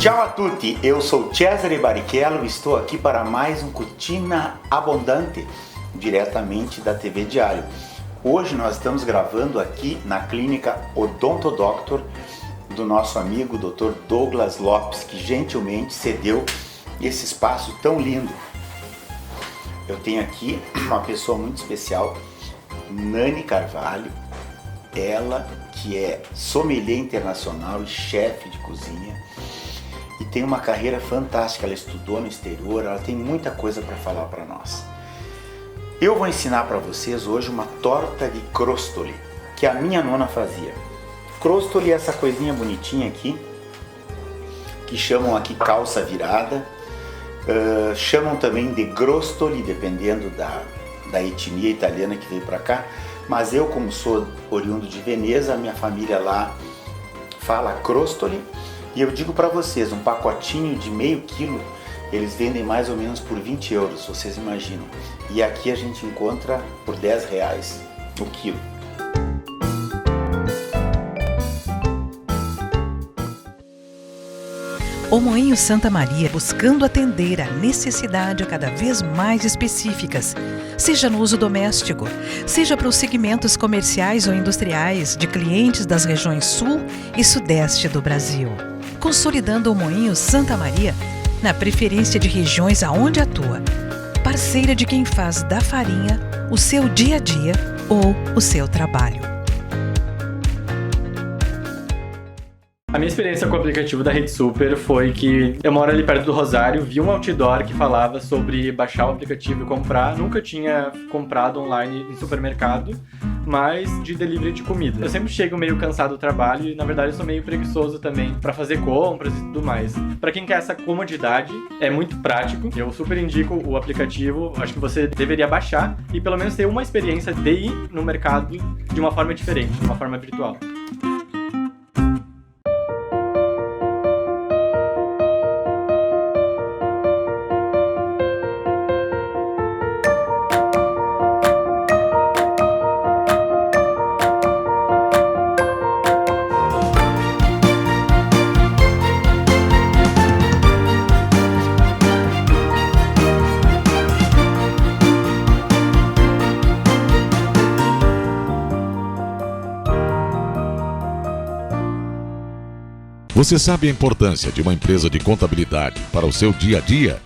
Ciao a tutti, eu sou Cesare Barrichello e estou aqui para mais um Cucina Abundante, diretamente da TV Diário. Hoje nós estamos gravando aqui na clínica Odonto Doctor do nosso amigo Dr. Douglas Lopes, que gentilmente cedeu esse espaço tão lindo. Eu tenho aqui uma pessoa muito especial, Nani Carvalho, ela que é sommelier internacional e chefe de cozinha e tem uma carreira fantástica. Ela estudou no exterior, ela tem muita coisa para falar para nós. Eu vou ensinar para vocês hoje uma torta de crostoli que a minha nona fazia. Crostoli é essa coisinha bonitinha aqui, que chamam aqui calça virada, chamam também de grostoli, dependendo da etnia italiana que veio para cá. Mas eu, como sou oriundo de Veneza, a minha família lá fala crostoli. E eu digo para vocês, um pacotinho de meio quilo, eles vendem mais ou menos por 20 euros, vocês imaginam. E aqui a gente encontra por 10 reais o quilo. O Moinho Santa Maria, buscando atender a necessidade cada vez mais específicas, seja no uso doméstico, seja para os segmentos comerciais ou industriais de clientes das regiões sul e sudeste do Brasil. Consolidando o Moinho Santa Maria na preferência de regiões aonde atua, parceira de quem faz da farinha o seu dia a dia ou o seu trabalho. A minha experiência com o aplicativo da Rede Super foi que eu moro ali perto do Rosário, vi um outdoor que falava sobre baixar o aplicativo e comprar. Nunca tinha comprado online em supermercado, mas de delivery de comida. Eu sempre chego meio cansado do trabalho e, na verdade, eu sou meio preguiçoso também para fazer compras e tudo mais. Para quem quer essa comodidade, é muito prático. Eu super indico o aplicativo, acho que você deveria baixar e pelo menos ter uma experiência de ir no mercado de uma forma diferente, de uma forma virtual. Você sabe a importância de uma empresa de contabilidade para o seu dia a dia?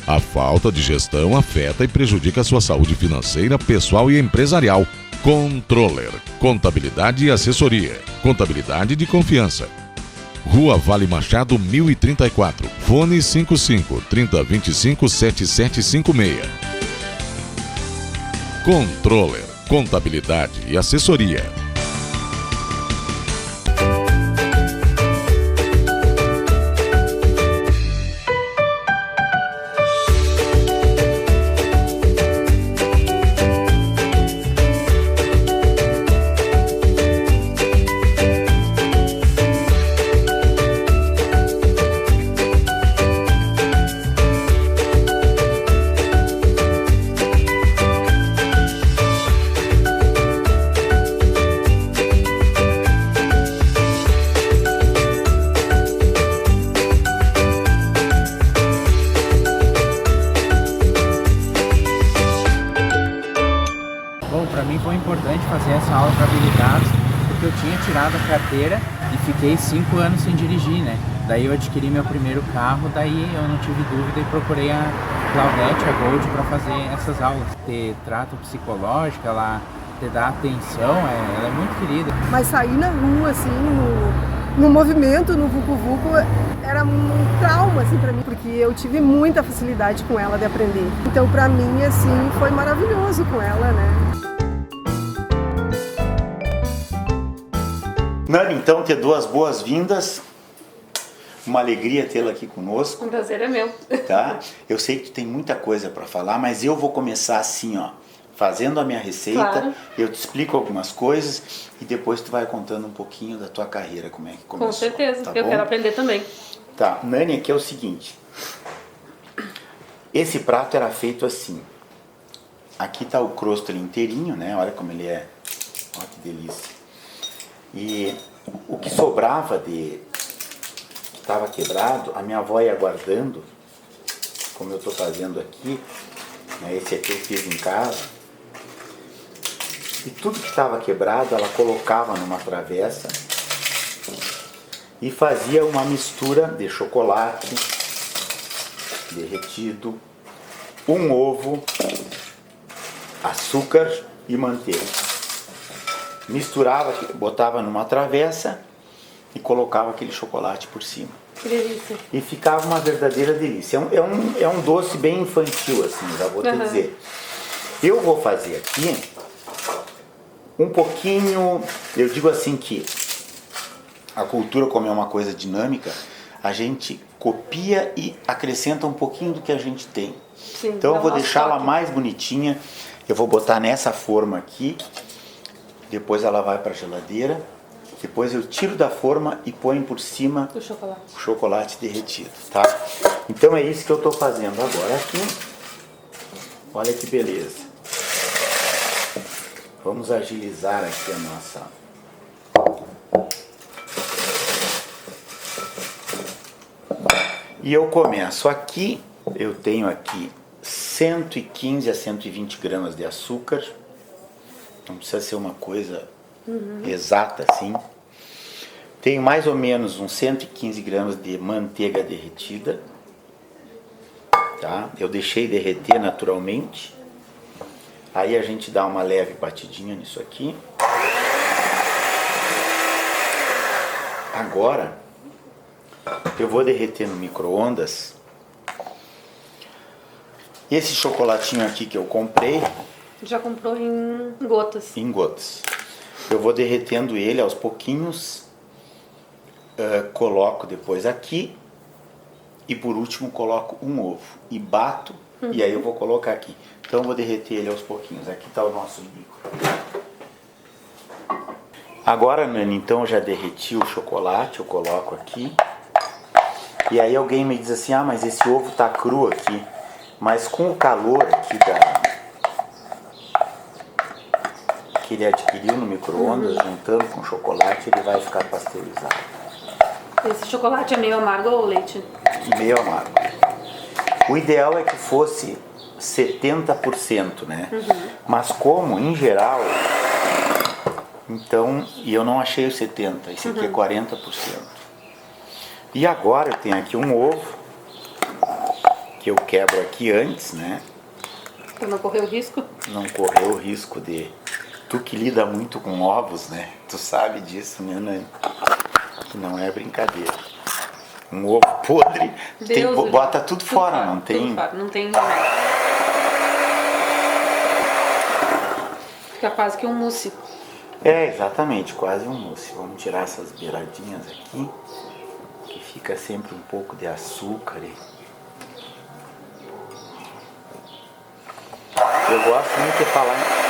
A falta de gestão afeta e prejudica a sua saúde financeira, pessoal e empresarial. Controller, contabilidade e assessoria, contabilidade de confiança. Rua Vale Machado 1034, fone 55 3025 7756. Controller, contabilidade e assessoria. Para mim foi importante fazer essa aula para habilitados, porque eu tinha tirado a carteira e fiquei 5 anos sem dirigir, né? Daí eu adquiri meu primeiro carro, daí eu não tive dúvida e procurei a Claudete, a Gold, para fazer essas aulas. Ter trato psicológico, ela te dá atenção, ela é muito querida. Mas sair na rua, assim, no movimento, no vucu-vucu, era um trauma, assim, para mim, porque eu tive muita facilidade com ela de aprender. Então, para mim, assim, foi maravilhoso com ela, né? Nani, então, te dou as boas-vindas. Uma alegria tê-la aqui conosco. Um prazer é meu. Tá? Eu sei que tu tem muita coisa para falar, mas eu vou começar assim, ó, fazendo a minha receita. Claro. Eu te explico algumas coisas e depois tu vai contando um pouquinho da tua carreira, como é que começou. Com certeza, tá eu bom? quero aprender também. Tá, Nani, aqui é o seguinte. Esse prato era feito assim. Aqui tá o crostoli inteirinho, né? Olha como ele é. Olha que delícia. E o que sobrava estava quebrado, a minha avó ia guardando, como eu estou fazendo aqui, né? Esse aqui eu fiz em casa. E tudo que estava quebrado, ela colocava numa travessa e fazia uma mistura de chocolate derretido, um ovo, açúcar e manteiga. Misturava, botava numa travessa e colocava aquele chocolate por cima. Que delícia. E ficava uma verdadeira delícia. É um doce bem infantil, assim, já vou te dizer. Eu vou fazer aqui um pouquinho, eu digo assim que a cultura, como é uma coisa dinâmica, a gente copia e acrescenta um pouquinho do que a gente tem. Sim, então eu vou deixá-la toque. mais bonitinha. Eu vou botar nessa forma aqui, depois ela vai para a geladeira, depois eu tiro da forma e ponho por cima Do chocolate. o chocolate derretido, tá? Então é isso que eu estou fazendo agora aqui. Olha que beleza. Vamos agilizar aqui a nossa... E eu começo aqui, eu tenho aqui 115 a 120 gramas de açúcar. Não precisa ser uma coisa exata assim. Tenho mais ou menos uns 115 gramas de manteiga derretida. Tá? Eu deixei derreter naturalmente. Aí a gente dá uma leve batidinha nisso aqui. Agora eu vou derreter no micro-ondas esse chocolatinho aqui que eu comprei. Já comprou em gotas. Em gotas. Eu vou derretendo ele aos pouquinhos, coloco depois aqui e por último coloco um ovo e bato e aí eu vou colocar aqui. Então eu vou derreter ele aos pouquinhos. Aqui está o nosso micro. Agora, Nani, então eu já derreti o chocolate, eu coloco aqui. E aí alguém me diz assim, ah, mas esse ovo tá cru aqui. Mas com o calor aqui que ele adquiriu no micro-ondas, juntando com o chocolate, ele vai ficar pasteurizado. Esse chocolate é meio amargo ou leite? Meio amargo. O ideal é que fosse 70%, né? Mas como, em geral, então, e eu não achei o 70%, esse aqui é 40%. E agora eu tenho aqui um ovo, que eu quebro aqui antes, né? Pra não correr o risco? Não correr o risco de... Tu que lida muito com ovos, né? Tu sabe disso, né, Nani? Que não é brincadeira. Um ovo podre, bota tudo fora, não tem... Fora, não tem... Fica quase que um mousse. É, exatamente, quase um mousse. Vamos tirar essas beiradinhas aqui, que fica sempre um pouco de açúcar. Eu gosto muito de falar...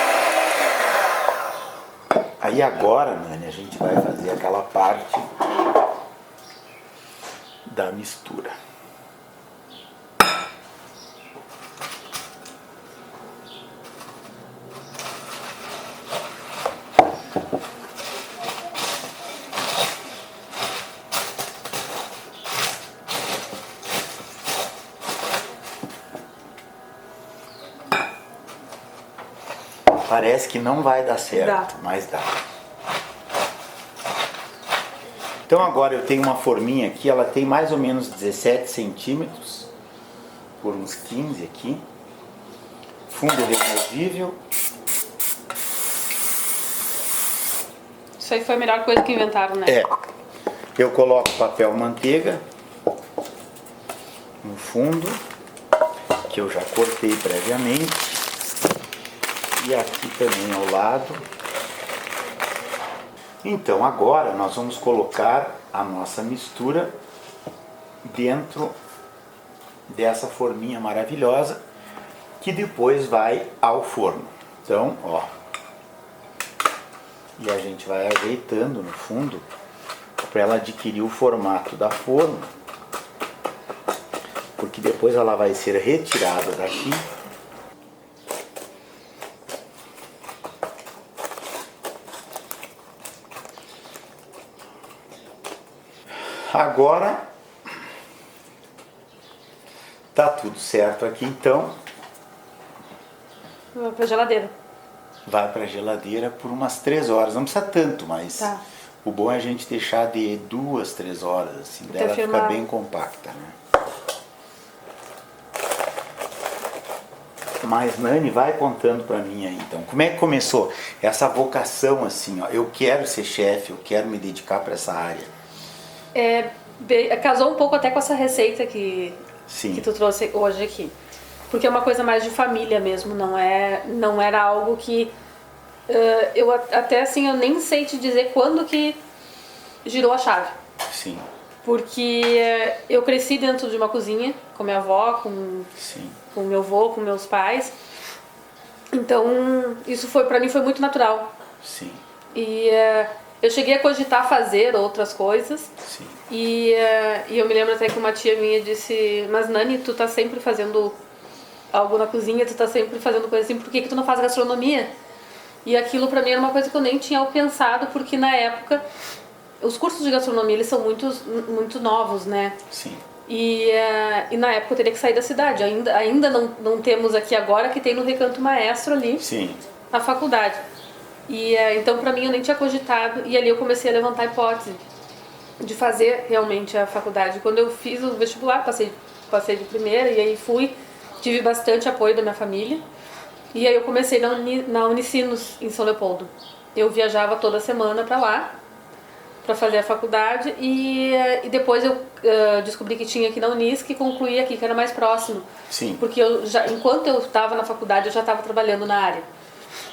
Aí agora, Nani, a gente vai fazer aquela parte da mistura. Parece que não vai dar certo, mas dá. Então agora eu tenho uma forminha aqui, ela tem mais ou menos 17 centímetros por uns 15 aqui. Fundo removível. Isso aí foi a melhor coisa que inventaram, né? É. Eu coloco papel manteiga no fundo, que eu já cortei previamente. E aqui também ao lado. Então agora nós vamos colocar a nossa mistura dentro dessa forminha maravilhosa que depois vai ao forno. Então, ó. E a gente vai ajeitando no fundo para ela adquirir o formato da forma, porque depois ela vai ser retirada daqui. Agora Tá tudo certo aqui, então Vou pra geladeira. vai para a geladeira por umas 3 horas. Não precisa tanto, mas Tá. o bom é a gente deixar de 2, 3 horas, assim, Até dela fica firmar. bem compacta, né? Mas Nani, vai contando para mim aí, então. Como é que começou essa vocação assim, ó? Eu quero ser chefe, eu quero me dedicar para essa área. Casou um pouco até com essa receita que Sim. tu trouxe hoje aqui. Porque é uma coisa mais de família mesmo, não era algo que... eu até assim, eu nem sei te dizer quando que girou a chave. Sim. Porque eu cresci dentro de uma cozinha, com minha avó, Sim. com meu avô, com meus pais. Então, isso pra mim foi muito natural. Sim. E eu cheguei a cogitar fazer outras coisas. Sim. E eu me lembro até que uma tia minha disse: mas Nani, tu tá sempre fazendo algo na cozinha, tu tá sempre fazendo coisa assim, por que tu não faz gastronomia? E aquilo pra mim era uma coisa que eu nem tinha pensado, porque na época os cursos de gastronomia eles são muito novos, né? Sim. E na época eu teria que sair da cidade. Ainda não temos aqui agora, que tem no Recanto Maestro ali, Sim. a faculdade. E então pra mim eu nem tinha cogitado, e ali eu comecei a levantar a hipótese de fazer realmente a faculdade. Quando eu fiz o vestibular, passei de primeira, e aí tive bastante apoio da minha família. E aí eu comecei na Unicinos, em São Leopoldo. Eu viajava toda semana pra lá, para fazer a faculdade, e depois eu descobri que tinha aqui na Unisc e concluí aqui, que era mais próximo. Sim. Porque enquanto eu estava na faculdade, eu já estava trabalhando na área.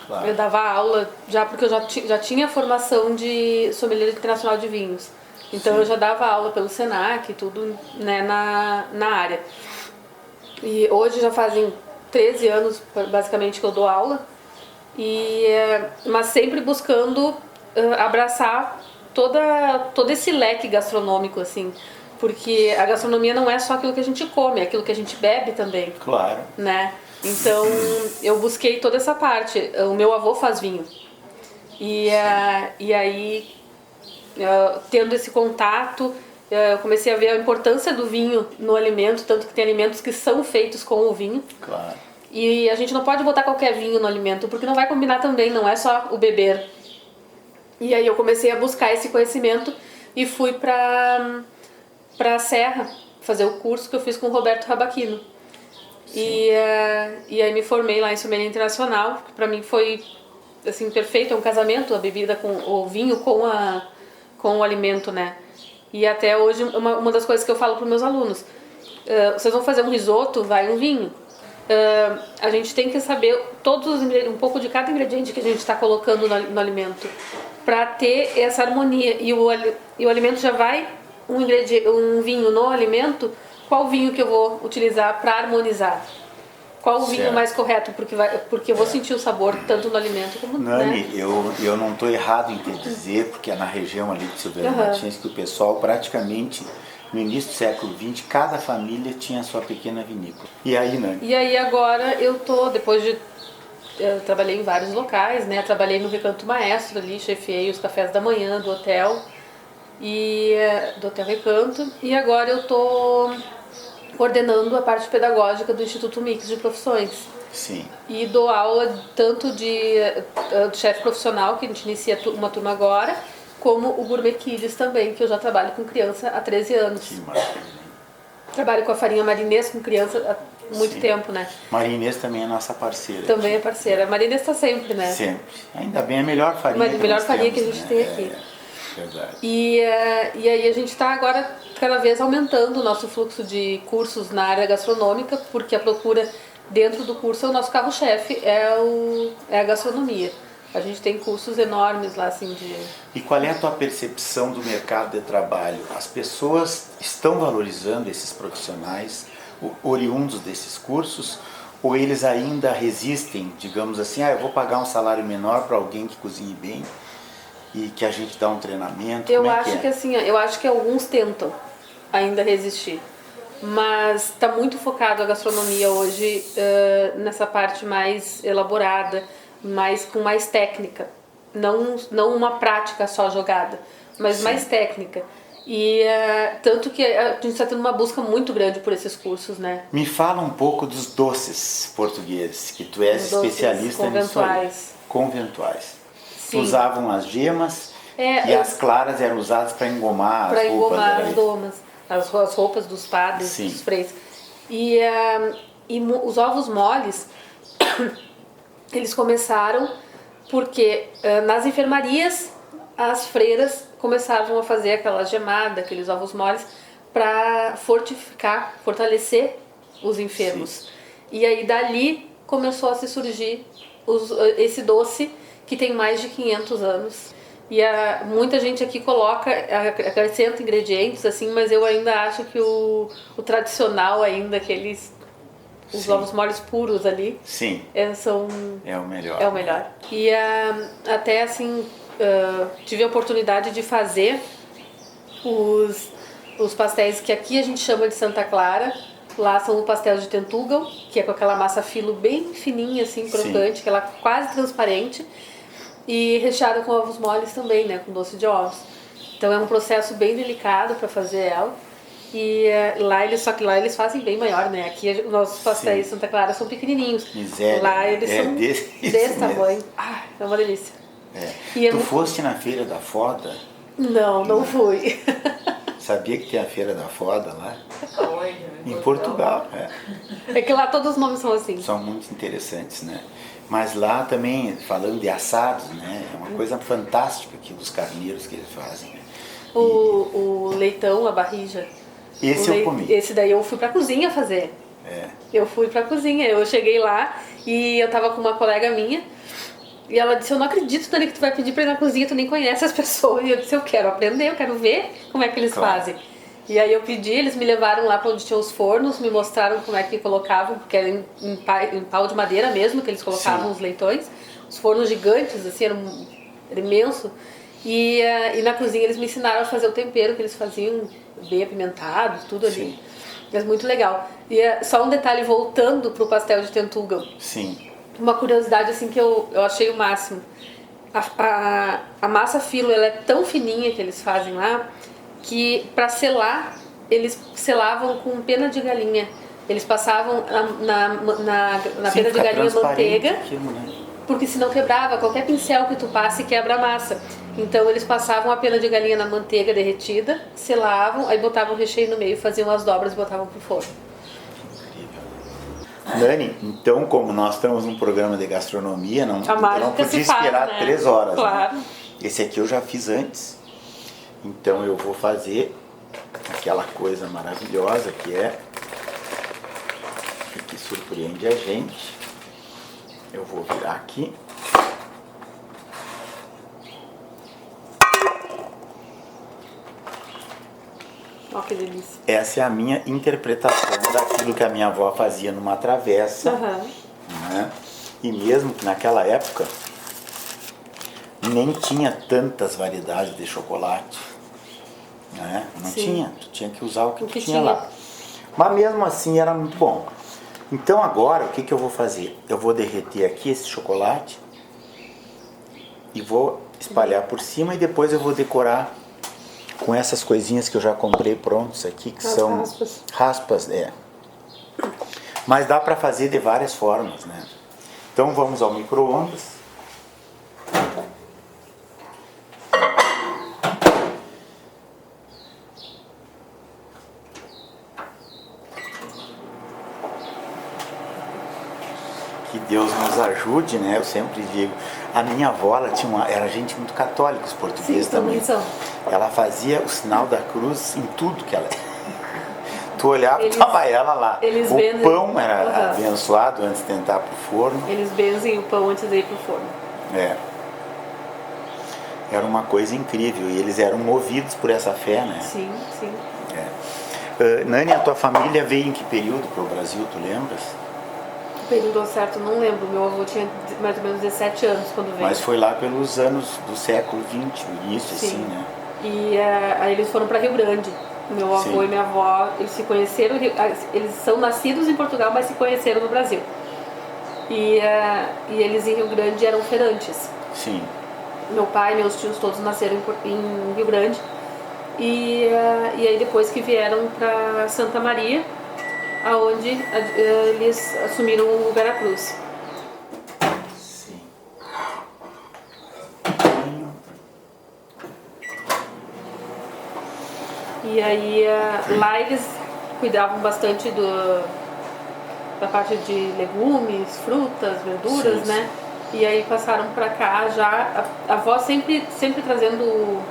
Claro. Eu dava aula, porque eu já tinha formação de sommelier internacional de vinhos. Então eu já dava aula pelo Senac e tudo, né, na área. E hoje já fazem 13 anos, basicamente, que eu dou aula. Mas sempre buscando abraçar todo esse leque gastronômico, assim, porque a gastronomia não é só aquilo que a gente come, é aquilo que a gente bebe também, Claro. né? Então eu busquei toda essa parte. O meu avô faz vinho e aí tendo esse contato, eu comecei a ver a importância do vinho no alimento, tanto que tem alimentos que são feitos com o vinho. Claro. E a gente não pode botar qualquer vinho no alimento, porque não vai combinar também, não é só o beber. E aí eu comecei a buscar esse conhecimento e fui pra Serra fazer o curso que eu fiz com o Roberto Rabaquino. E aí me formei lá em sommelier internacional, que pra mim foi assim perfeito, é um casamento, a bebida com o vinho com o alimento, né? E até hoje uma das coisas que eu falo para meus alunos, vocês vão fazer um risoto, vai um vinho. A gente tem que saber um pouco de cada ingrediente que a gente está colocando no alimento, para ter essa harmonia. E o alimento já vai um vinho no alimento. Qual vinho que eu vou utilizar para harmonizar? Qual o vinho mais correto? Porque eu vou sentir o sabor tanto no alimento como no... Nani, né? eu não estou errado em te dizer, porque é na região ali de Silveira Martins que o pessoal praticamente no início do século XX, cada família tinha a sua pequena vinícola. E aí, Nani? E aí agora eu trabalhei em vários locais, né? Trabalhei no Recanto Maestro ali, chefiei os cafés da manhã do hotel do Hotel Recanto, e agora eu tô coordenando a parte pedagógica do Instituto Mix de Profissões. Sim. E dou aula tanto de chefe profissional, que a gente inicia uma turma agora, como o Gourmet Kids também, que eu já trabalho com criança há 13 anos. Que maravilha. Trabalho com a farinha marinês com criança há muito tempo, né? Marinês também é nossa parceira. Também é parceira. A Marinês está sempre, né? Sempre. Ainda bem, a melhor farinha A melhor nós farinha temos, que a gente né? tem aqui. Verdade. E aí a gente está agora cada vez aumentando o nosso fluxo de cursos na área gastronômica, porque a procura dentro do curso, o nosso carro-chefe é a gastronomia. A gente tem cursos enormes lá, assim, de... E qual é a tua percepção do mercado de trabalho? As pessoas estão valorizando esses profissionais oriundos desses cursos, ou eles ainda resistem, digamos assim, eu vou pagar um salário menor para alguém que cozinhe bem e que a gente dá um treinamento? Eu Como é acho que assim, eu acho que alguns tentam ainda resistir, mas está muito focado a gastronomia hoje nessa parte mais elaborada, com mais técnica, não uma prática só jogada, mas mais técnica. E tanto que a gente está tendo uma busca muito grande por esses cursos, né? Me fala um pouco dos doces portugueses, que tu és Os doces especialista nisso aí. conventuais. Conventuais. Sim. Usavam as gemas e as claras eram usadas para engomar Para as roupas. engomar era as isso? domas, as roupas dos padres, Sim. dos freios. E os ovos moles, eles começaram porque nas enfermarias as freiras começavam a fazer aquela gemada, aqueles ovos moles, para fortalecer os enfermos. Sim. E aí dali começou a se surgir esse doce que tem mais de 500 anos. E muita gente aqui acrescenta ingredientes, assim, mas eu ainda acho que o tradicional ainda, os Sim. ovos moles puros ali, Sim, são... é o melhor. É o melhor. E até assim, tive a oportunidade de fazer os pastéis que aqui a gente chama de Santa Clara. Lá são o pastel de Tentugal, que é com aquela massa filo bem fininha, assim, crocante, que ela é quase transparente. E recheada com ovos moles também, né, com doce de ovos. Então é um processo bem delicado para fazer ela. E só que lá eles fazem bem maior, né? Aqui os nossos pastéis de Santa Clara são pequenininhos. Miséria. Lá eles são desse tamanho. Mesmo. É uma delícia. É. Tu foste na Feira da Foda? Não fui. Sabia que tem a Feira da Foda lá? Em Portugal. É que lá todos os nomes são assim. São muito interessantes, né? Mas lá também, falando de assados, né? É uma coisa fantástica aqui dos carneiros que eles fazem. Né? O leitão, a barrija. Esse eu comi. Esse daí eu fui pra cozinha fazer. Eu fui pra cozinha. Eu cheguei lá e eu tava com uma colega minha. E ela disse, eu não acredito, Dani, que tu vai pedir pra ir na cozinha, tu nem conhece as pessoas. E eu disse, eu quero aprender, eu quero ver como é que eles fazem. E aí eu pedi, eles me levaram lá pra onde tinha os fornos, me mostraram como é que colocavam, porque era em pau de madeira mesmo, que eles colocavam os leitões. Os fornos gigantes, assim, era imenso. E na cozinha eles me ensinaram a fazer o tempero que eles faziam, bem apimentado, tudo ali. Sim. Mas muito legal. E só um detalhe, voltando pro pastel de Tentugal. Sim. Uma curiosidade assim que eu achei o máximo. A massa filo, ela é tão fininha que eles fazem lá, que para selar, eles selavam com pena de galinha. Eles passavam na pena de galinha manteiga, aquilo, né? porque senão quebrava. Qualquer pincel que tu passe quebra a massa. Então eles passavam a pena de galinha na manteiga derretida, selavam, aí botavam o recheio no meio, faziam as dobras e botavam pro forno. Dani, então como nós estamos num programa de gastronomia, eu não podia esperar, né? 3 horas. Claro. Né? Esse aqui eu já fiz antes. Então eu vou fazer aquela coisa maravilhosa que surpreende a gente. Eu vou virar aqui. Ó, que delícia. Essa é a minha interpretação daquilo que a minha avó fazia numa travessa. Né? E mesmo que naquela época nem tinha tantas variedades de chocolate. Né? Não tinha, tu tinha que usar o que tu tinha lá. Mas mesmo assim era muito bom. Então agora o que eu vou fazer? Eu vou derreter aqui esse chocolate e vou espalhar por cima e depois eu vou decorar com essas coisinhas que eu já comprei prontos aqui, que são raspas, Mas dá para fazer de várias formas, né? Então vamos ao micro-ondas. Que Deus nos ajude, né? Eu sempre digo. A minha avó, ela era gente muito católica, os portugueses também. Ela fazia o sinal da cruz em tudo que ela... Tu olhava, tava ela lá. O pão era abençoado antes de entrar pro forno. Eles benzem o pão antes de ir pro forno. Era uma coisa incrível. E eles eram movidos por essa fé, né? Sim, sim. Nani, a tua família veio em que período pro Brasil, tu lembras? O período ao certo não lembro. Meu avô tinha mais ou menos 17 anos quando veio. Mas foi lá pelos anos do século XX, o início, assim, né? E aí eles foram para Rio Grande. Meu avô e minha avó, eles se conheceram, eles são nascidos em Portugal, mas se conheceram no Brasil. E eles em Rio Grande eram feirantes. Sim. Meu pai e meus tios todos nasceram em Rio Grande. E aí depois que vieram para Santa Maria, aonde eles assumiram o Veracruz. Sim. E aí lá eles cuidavam bastante da parte de legumes, frutas, verduras, Sim, né? E aí passaram para cá já, a avó sempre trazendo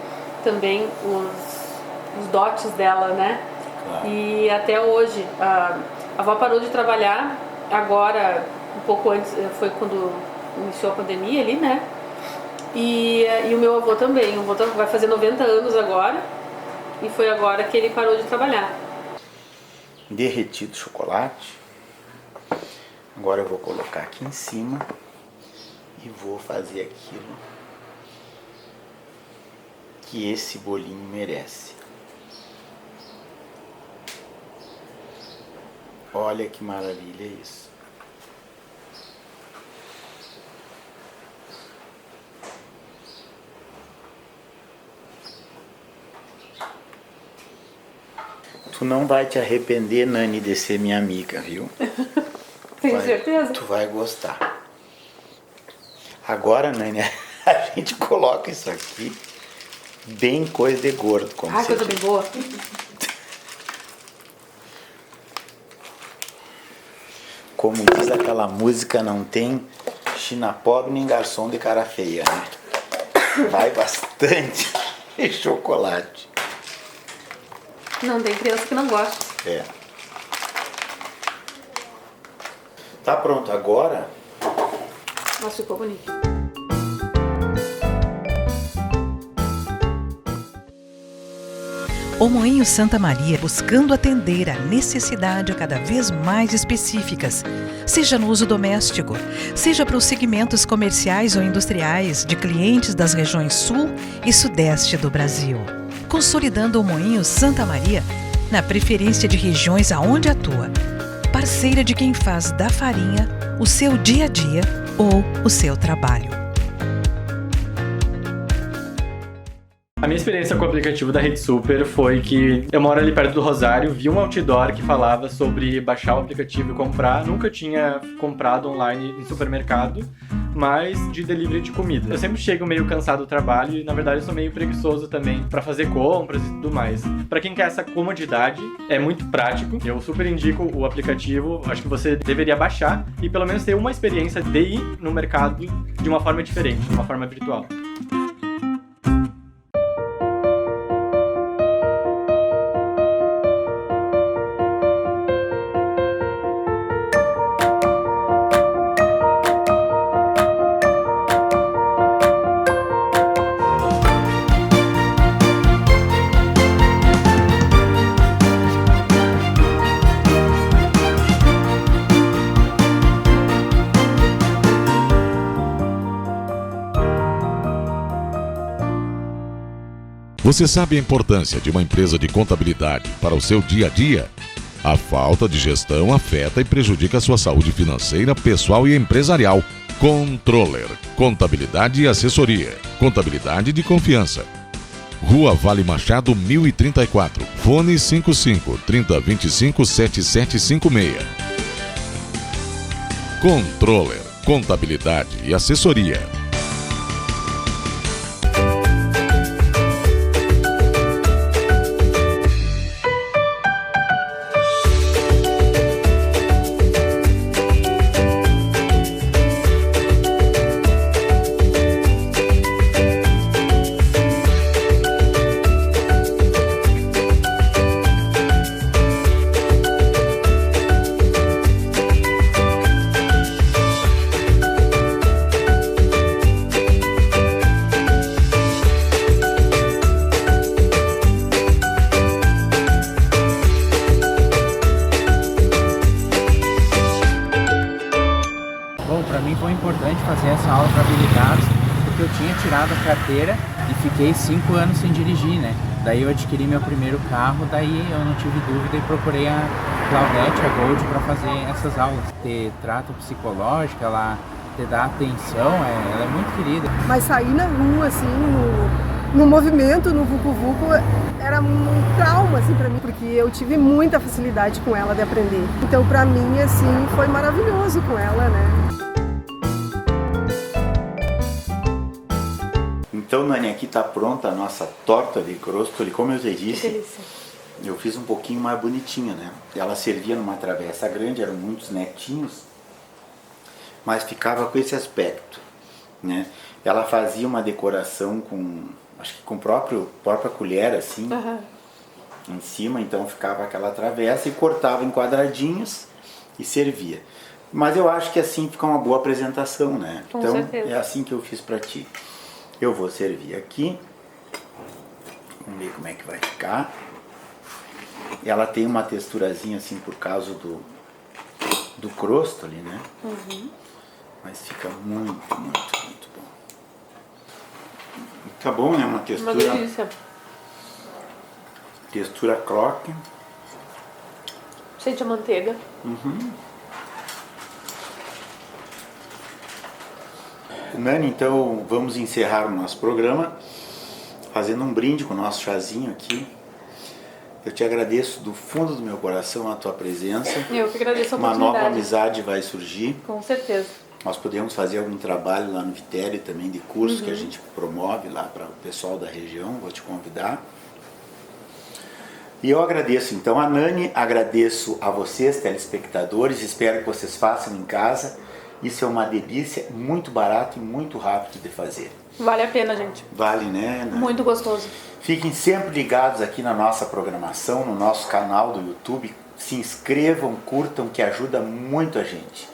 também os dotes dela, né? Claro. E até hoje, a avó parou de trabalhar, agora, um pouco antes, foi quando iniciou a pandemia ali, né? E o meu avô também, o avô vai fazer 90 anos agora, e foi agora que ele parou de trabalhar. Derretido chocolate. Agora eu vou colocar aqui em cima e vou fazer aquilo que esse bolinho merece. Olha que maravilha isso. Tu não vai te arrepender, Nani, de ser minha amiga, viu? Tenho certeza? Tu vai gostar. Agora, Nani, a gente coloca isso aqui bem coisa de gordo, como Ai, você coisa diz. bem boa. Como diz aquela música, não tem china pobre nem garçom de cara feia, né? Vai bastante chocolate. Não tem criança que não gosta. É. Tá pronto agora? Nossa, ficou bonito. O Moinho Santa Maria buscando atender a necessidade cada vez mais específicas, seja no uso doméstico, seja para os segmentos comerciais ou industriais de clientes das regiões sul e sudeste do Brasil. Consolidando o Moinho Santa Maria na preferência de regiões aonde atua, parceira de quem faz da farinha o seu dia a dia ou o seu trabalho. A minha experiência com o aplicativo da Rede Super foi que eu moro ali perto do Rosário, vi um outdoor que falava sobre baixar o aplicativo e comprar. Nunca tinha comprado online em supermercado, mas de delivery de comida. Eu sempre chego meio cansado do trabalho e, na verdade, eu sou meio preguiçoso também para fazer compras e tudo mais. Para quem quer essa comodidade, é muito prático. Eu super indico o aplicativo. Acho que você deveria baixar e pelo menos ter uma experiência de ir no mercado de uma forma diferente, de uma forma virtual. Você sabe a importância de uma empresa de contabilidade para o seu dia a dia? A falta de gestão afeta e prejudica a sua saúde financeira, pessoal e empresarial. Controller, contabilidade e assessoria. Contabilidade de confiança. Rua Vale Machado 1034. Fone 55 3025 7756. Controller, contabilidade e assessoria. Fazer essa aula para habilitados, porque eu tinha tirado a carteira e fiquei 5 anos sem dirigir, né? Daí eu adquiri meu primeiro carro, daí eu não tive dúvida e procurei a Claudete, a Gold, para fazer essas aulas. Ter trato psicológico, ela te dá atenção, ela é muito querida. Mas sair na rua, assim, no movimento, no vucu-vucu, era um trauma assim para mim, porque eu tive muita facilidade com ela de aprender. Então para mim assim foi maravilhoso com ela, né? Então, Nani, aqui está pronta a nossa torta de crostoli. Como eu te Que disse, delícia. eu fiz um pouquinho mais bonitinha, né? Ela servia numa travessa grande, eram muitos netinhos, mas ficava com esse aspecto, né? Ela fazia uma decoração com, acho que com própria colher, assim, em cima, então ficava aquela travessa e cortava em quadradinhos e servia. Mas eu acho que assim fica uma boa apresentação, né? Com Então, certeza. é assim que eu fiz para ti. Eu vou servir aqui. Vamos ver como é que vai ficar. Ela tem uma texturazinha assim por causa do crostoli, né? Mas fica muito, muito, muito bom. Tá bom, né? Uma Uma textura delícia. croque. Sente a manteiga. Nani, então vamos encerrar o nosso programa fazendo um brinde com o nosso chazinho aqui. Eu te agradeço do fundo do meu coração a tua presença. Eu que agradeço a Uma oportunidade. nova amizade vai surgir. Com certeza. Nós podemos fazer algum trabalho lá no Vitério também de curso que a gente promove lá para o pessoal da região. Vou te convidar. E eu agradeço então a Nani, agradeço a vocês, telespectadores. Espero que vocês façam em casa. Isso é uma delícia, muito barato e muito rápido de fazer. Vale a pena, gente. Vale, né, Nani? Muito gostoso. Fiquem sempre ligados aqui na nossa programação, no nosso canal do YouTube. Se inscrevam, curtam, que ajuda muito a gente.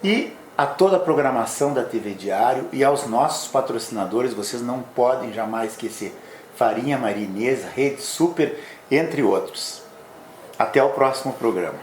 E a toda a programação da TV Diário e aos nossos patrocinadores, vocês não podem jamais esquecer. Farinha Maria Inês, Rede Super, entre outros. Até o próximo programa.